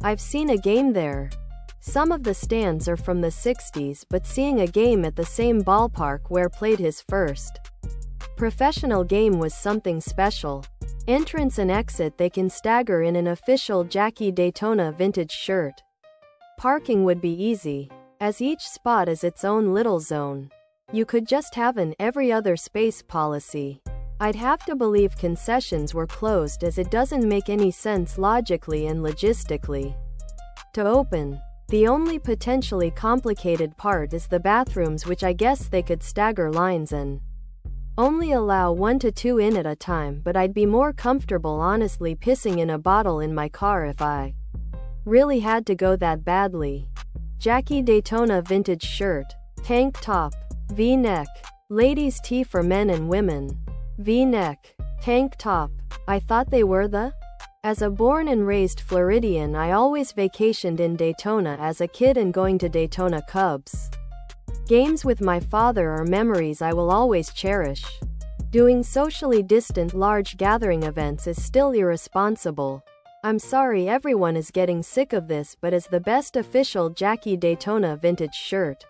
I've seen a game there. Some of the stands are from the 60s, but seeing a game at the same ballpark where played his first professional game was something special. Entrance and exit they can stagger in an official Jackie Daytona Vintage Shirt. Parking would be easy, as each spot is its own little zone. You could just have an every other space policy. I'd have to believe concessions were closed, as it doesn't make any sense logically and logistically to open. The only potentially complicated part is the bathrooms, which I guess they could stagger lines and only allow 1 to 2 in at a time, but I'd be more comfortable honestly pissing in a bottle in my car if I really had to go that badly. Jackie Daytona Vintage Shirt. Tank top. V-neck. Ladies' tee for men and women. V-neck. Tank top. I thought they were the? As a born and raised Floridian, I always vacationed in Daytona as a kid, and going to Daytona Cubs games with my father are memories I will always cherish. Doing socially distant large gathering events is still irresponsible. I'm sorry everyone is getting sick of this, but as the best official Jackie Daytona Vintage Shirt,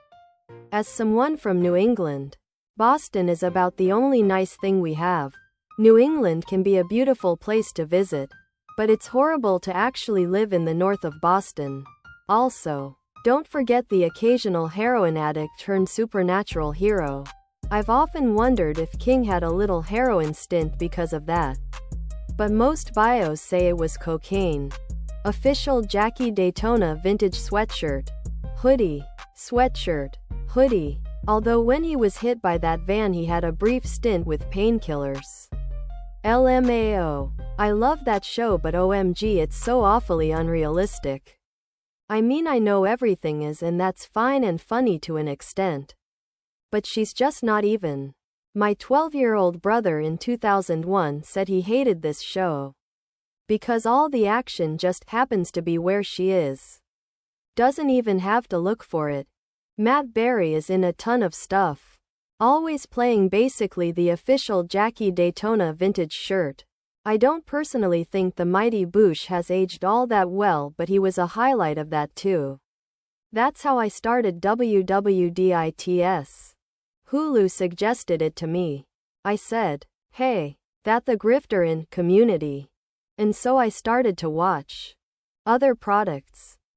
as someone from New England, Boston is about the only nice thing we have. New England can be a beautiful place to visit, but it's horrible to actually live in the north of Boston. Also, don't forget the occasional heroin addict turned supernatural hero. I've often wondered if King had a little heroin stint because of that, but most bios say it was cocaine. Official Jackie Daytona Vintage Sweatshirt. Hoodie. Sweatshirt. Hoodie. Although when he was hit by that van he had a brief stint with painkillers. LMAO. I love that show, but OMG, it's so awfully unrealistic. I mean, I know everything is, and that's fine and funny to an extent, but she's just not even. My 12-year-old brother in 2001 said he hated this show because all the action just happens to be where she is. Doesn't even have to look for it. Matt Berry is in a ton of stuff, always playing basically the official Jackie Daytona Vintage Shirt. I don't personally think the Mighty Boosh has aged all that well, but he was a highlight of that too. That's how I started WWDITS. Hulu suggested it to me. I said, hey, that the grifter in Community. And so I started to watch other products.